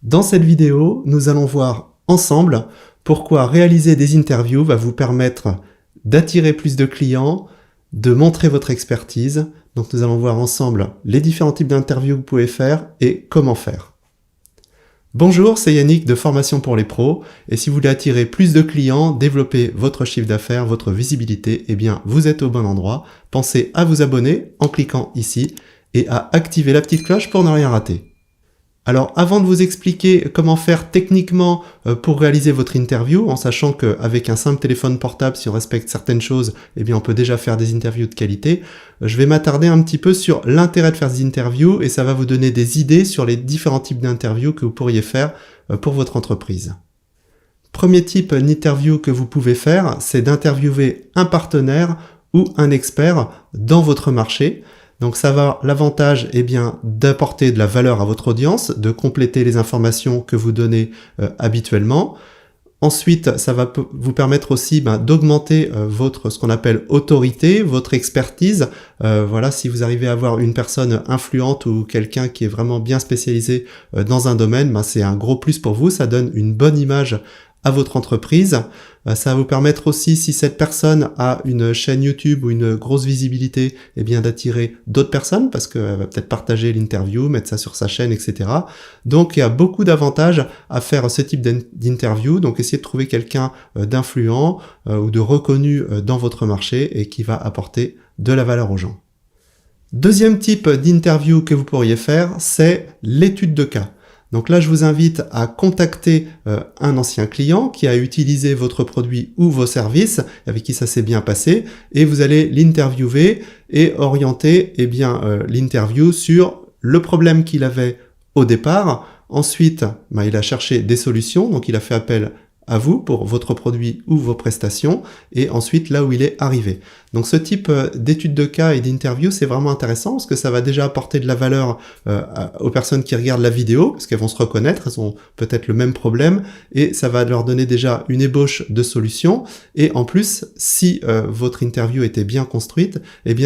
Dans cette vidéo, nous allons voir ensemble pourquoi réaliser des interviews va vous permettre d'attirer plus de clients, de montrer votre expertise. Donc nous allons voir ensemble les différents types d'interviews que vous pouvez faire et comment faire. Bonjour, c'est Yannick de Formation pour les pros et si vous voulez attirer plus de clients, développer votre chiffre d'affaires, votre visibilité, eh bien vous êtes au bon endroit. Pensez à vous abonner en cliquant ici et à activer la petite cloche pour ne rien rater. Alors avant de vous expliquer comment faire techniquement pour réaliser votre interview, en sachant qu'avec un simple téléphone portable, si on respecte certaines choses, eh bien on peut déjà faire des interviews de qualité, je vais m'attarder un petit peu sur l'intérêt de faire des interviews et ça va vous donner des idées sur les différents types d'interviews que vous pourriez faire pour votre entreprise. Premier type d'interview que vous pouvez faire, c'est d'interviewer un partenaire ou un expert dans votre marché. Donc ça va avoir l'avantage d'apporter de la valeur à votre audience, de compléter les informations que vous donnez habituellement. Ensuite, ça va vous permettre aussi d'augmenter ce qu'on appelle autorité, votre expertise. Voilà, si vous arrivez à avoir une personne influente ou quelqu'un qui est vraiment bien spécialisé dans un domaine, c'est un gros plus pour vous, ça donne une bonne image à votre entreprise. Ça va vous permettre aussi, si cette personne a une chaîne YouTube ou une grosse visibilité, d'attirer d'autres personnes parce qu'elle va peut-être partager l'interview, mettre ça sur sa chaîne, etc. Donc, il y a beaucoup d'avantages à faire ce type d'interview. Donc, essayez de trouver quelqu'un d'influent ou de reconnu dans votre marché et qui va apporter de la valeur aux gens. Deuxième type d'interview que vous pourriez faire, c'est l'étude de cas. Donc là, je vous invite à contacter un ancien client qui a utilisé votre produit ou vos services, avec qui ça s'est bien passé, et vous allez l'interviewer et orienter l'interview sur le problème qu'il avait au départ. Ensuite, il a cherché des solutions, donc il a fait appel à vous pour votre produit ou vos prestations, et ensuite là où il est arrivé. Donc ce type d'étude de cas et d'interview, c'est vraiment intéressant parce que ça va déjà apporter de la valeur aux personnes qui regardent la vidéo, parce qu'elles vont se reconnaître, elles ont peut-être le même problème, et ça va leur donner déjà une ébauche de solutions, et en plus, si votre interview était bien construite,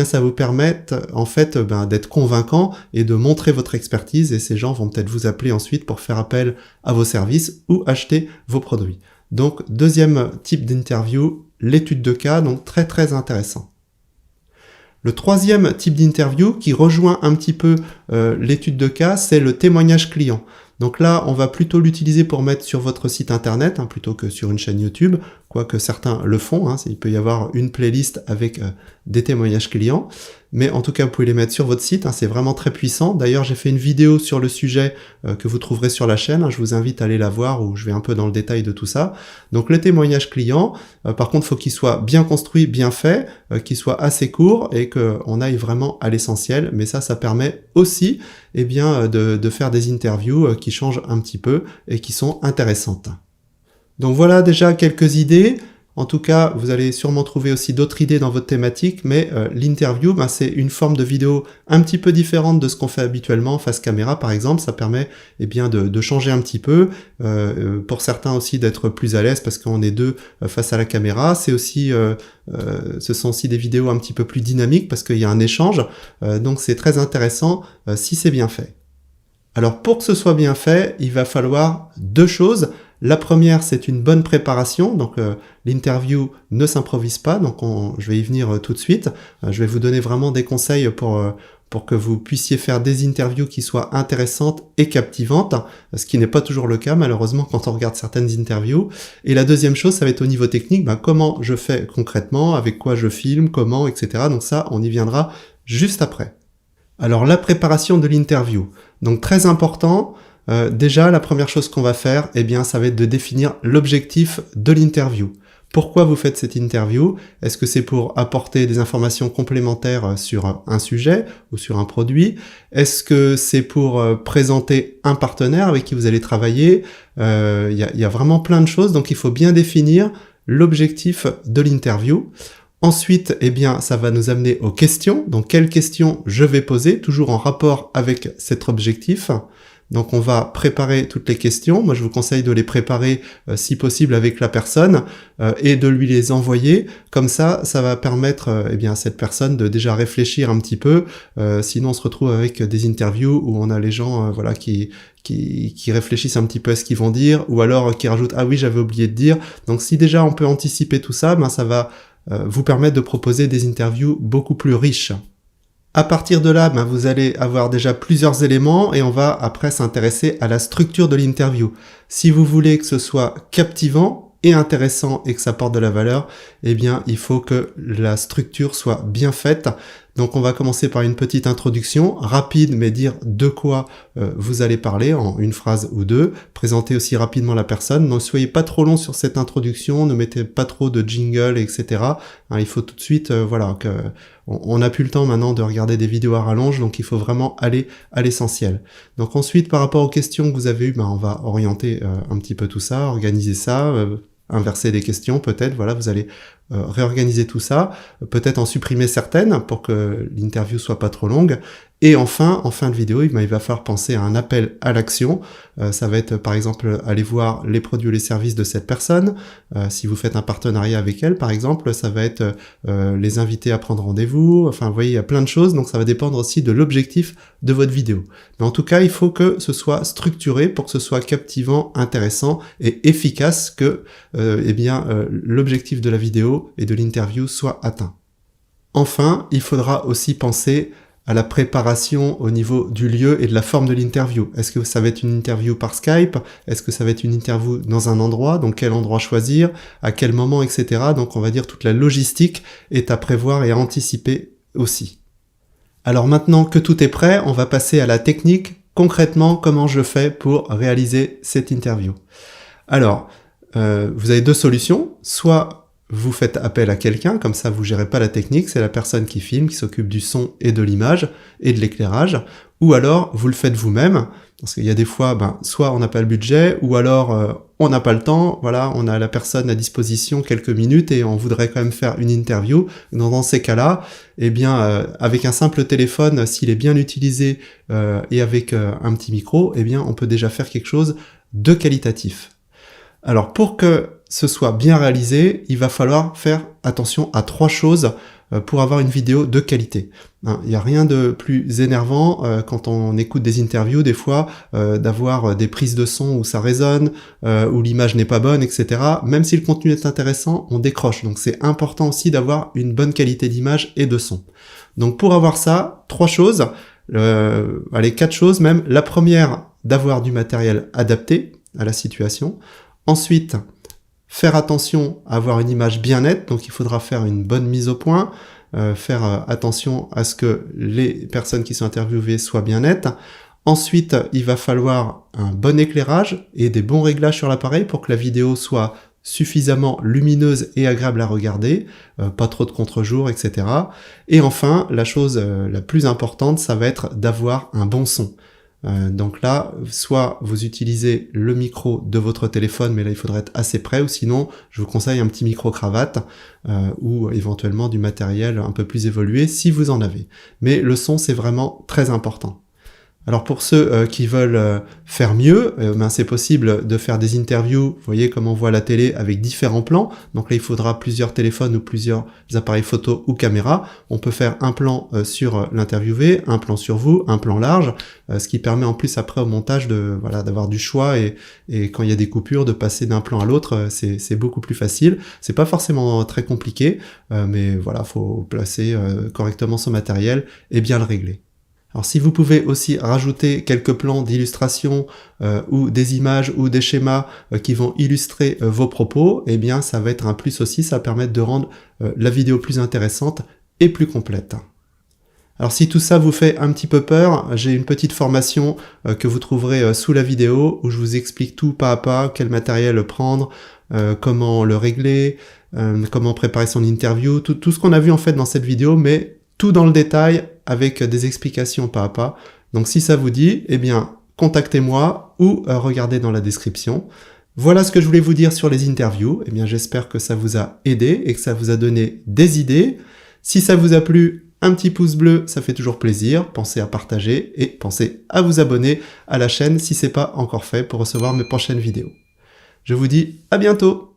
ça va vous permettre en fait d'être convaincant et de montrer votre expertise, et ces gens vont peut-être vous appeler ensuite pour faire appel à vos services ou acheter vos produits. Donc, deuxième type d'interview, l'étude de cas, donc très très intéressant. Le troisième type d'interview qui rejoint un petit peu l'étude de cas, c'est le témoignage client. Donc là, on va plutôt l'utiliser pour mettre sur votre site internet plutôt que sur une chaîne YouTube, quoique certains le font. Il peut y avoir une playlist avec des témoignages clients. Mais en tout cas, vous pouvez les mettre sur votre site, c'est vraiment très puissant. D'ailleurs, j'ai fait une vidéo sur le sujet que vous trouverez sur la chaîne. Je vous invite à aller la voir où je vais un peu dans le détail de tout ça. Donc le témoignage client, par contre, il faut qu'il soit bien construit, bien fait, qu'il soit assez court et qu'on aille vraiment à l'essentiel. Mais ça permet aussi de faire des interviews qui changent un petit peu et qui sont intéressantes. Donc voilà déjà quelques idées. En tout cas, vous allez sûrement trouver aussi d'autres idées dans votre thématique, mais l'interview, c'est une forme de vidéo un petit peu différente de ce qu'on fait habituellement, face caméra par exemple. Ça permet de changer un petit peu, pour certains aussi d'être plus à l'aise parce qu'on est deux face à la caméra. C'est aussi, ce sont aussi des vidéos un petit peu plus dynamiques parce qu'il y a un échange, donc c'est très intéressant si c'est bien fait. Alors pour que ce soit bien fait, il va falloir deux choses. La première, c'est une bonne préparation, donc l'interview ne s'improvise pas, donc je vais y venir tout de suite. Je vais vous donner vraiment des conseils pour que vous puissiez faire des interviews qui soient intéressantes et captivantes, ce qui n'est pas toujours le cas malheureusement quand on regarde certaines interviews. Et la deuxième chose, ça va être au niveau technique, comment je fais concrètement, avec quoi je filme, comment, etc. Donc ça, on y viendra juste après. Alors la préparation de l'interview, donc très important. Déjà, la première chose qu'on va faire, ça va être de définir l'objectif de l'interview. Pourquoi vous faites cette interview? Est-ce que c'est pour apporter des informations complémentaires sur un sujet ou sur un produit? Est-ce que c'est pour présenter un partenaire avec qui vous allez travailler? Il y a vraiment plein de choses, donc il faut bien définir l'objectif de l'interview. Ensuite, ça va nous amener aux questions. Donc, quelles questions je vais poser, toujours en rapport avec cet objectif. Donc on va préparer toutes les questions. Moi je vous conseille de les préparer si possible avec la personne et de lui les envoyer. Comme ça va permettre à cette personne de déjà réfléchir un petit peu. Sinon on se retrouve avec des interviews où on a les gens qui qui réfléchissent un petit peu à ce qu'ils vont dire, ou alors qui rajoutent « Ah oui, j'avais oublié de dire ». Donc si déjà on peut anticiper tout ça, ben ça va vous permettre de proposer des interviews beaucoup plus riches. À partir de là, ben vous allez avoir déjà plusieurs éléments et on va après s'intéresser à la structure de l'interview. Si vous voulez que ce soit captivant et intéressant et que ça porte de la valeur, eh bien il faut que la structure soit bien faite. Donc on va commencer par une petite introduction, rapide, mais dire de quoi vous allez parler en une phrase ou deux. Présenter aussi rapidement la personne. Ne soyez pas trop long sur cette introduction, ne mettez pas trop de jingle, etc. Hein, il faut tout de suite, voilà, que on n'a plus le temps maintenant de regarder des vidéos à rallonge, donc il faut vraiment aller à l'essentiel. Donc ensuite, par rapport aux questions que vous avez eues, ben, on va orienter un petit peu tout ça, organiser ça, inverser des questions peut-être, voilà, vous allez réorganiser tout ça, peut-être en supprimer certaines pour que l'interview soit pas trop longue. Et enfin, en fin de vidéo, il va falloir penser à un appel à l'action. Ça va être par exemple aller voir les produits ou les services de cette personne. Si vous faites un partenariat avec elle, par exemple, ça va être les inviter à prendre rendez-vous. Enfin, vous voyez, il y a plein de choses. Donc ça va dépendre aussi de l'objectif de votre vidéo. Mais en tout cas, il faut que ce soit structuré pour que ce soit captivant, intéressant et efficace, que l'objectif de la vidéo et de l'interview soit atteint. Enfin, il faudra aussi penser à la préparation au niveau du lieu et de la forme de l'interview. Est-ce que ça va être une interview par Skype? Est-ce que ça va être une interview dans un endroit? Donc quel endroit choisir? À quel moment, etc. Donc on va dire toute la logistique est à prévoir et à anticiper aussi. Alors maintenant que tout est prêt, on va passer à la technique. Concrètement, comment je fais pour réaliser cette interview? Alors, vous avez deux solutions. Soit vous faites appel à quelqu'un, comme ça vous gérez pas la technique, c'est la personne qui filme, qui s'occupe du son et de l'image et de l'éclairage, ou alors vous le faites vous-même, parce qu'il y a des fois, soit on n'a pas le budget, ou alors on n'a pas le temps, voilà, on a la personne à disposition quelques minutes et on voudrait quand même faire une interview. Dans ces cas-là, eh bien, avec un simple téléphone, s'il est bien utilisé et avec un petit micro, eh bien, on peut déjà faire quelque chose de qualitatif. Alors pour que ce soit bien réalisé, il va falloir faire attention à 3 choses pour avoir une vidéo de qualité. Il n'y a rien de plus énervant quand on écoute des interviews des fois, d'avoir des prises de son où ça résonne, où l'image n'est pas bonne, etc. Même si le contenu est intéressant, on décroche. Donc c'est important aussi d'avoir une bonne qualité d'image et de son. Donc pour avoir ça, 3 choses, 4 choses même. La première, d'avoir du matériel adapté à la situation. Ensuite, faire attention à avoir une image bien nette, donc il faudra faire une bonne mise au point, faire attention à ce que les personnes qui sont interviewées soient bien nettes. Ensuite, il va falloir un bon éclairage et des bons réglages sur l'appareil pour que la vidéo soit suffisamment lumineuse et agréable à regarder, pas trop de contre-jour, etc. Et enfin, la chose la plus importante, ça va être d'avoir un bon son. Donc là, soit vous utilisez le micro de votre téléphone, mais là il faudrait être assez près, ou sinon je vous conseille un petit micro-cravate ou éventuellement du matériel un peu plus évolué si vous en avez. Mais le son, c'est vraiment très important. Alors pour ceux qui veulent faire mieux, c'est possible de faire des interviews, vous voyez comme on voit à la télé, avec différents plans. Donc là il faudra plusieurs téléphones ou plusieurs appareils photo ou caméras. On peut faire un plan sur l'interviewé, un plan sur vous, un plan large, ce qui permet en plus après au montage d'avoir du choix et quand il y a des coupures de passer d'un plan à l'autre, c'est beaucoup plus facile. C'est pas forcément très compliqué, mais voilà, faut placer correctement son matériel et bien le régler. Alors si vous pouvez aussi rajouter quelques plans d'illustration ou des images ou des schémas qui vont illustrer vos propos, eh bien ça va être un plus aussi, ça va permettre de rendre la vidéo plus intéressante et plus complète. Alors si tout ça vous fait un petit peu peur, j'ai une petite formation que vous trouverez sous la vidéo où je vous explique tout pas à pas, quel matériel prendre, comment le régler, comment préparer son interview, tout ce qu'on a vu en fait dans cette vidéo, mais tout dans le détail avec des explications pas à pas. Donc si ça vous dit, eh bien contactez-moi ou regardez dans la description. Voilà ce que je voulais vous dire sur les interviews. Eh bien j'espère que ça vous a aidé et que ça vous a donné des idées. Si ça vous a plu, un petit pouce bleu, ça fait toujours plaisir. Pensez à partager et pensez à vous abonner à la chaîne si ce n'est pas encore fait pour recevoir mes prochaines vidéos. Je vous dis à bientôt!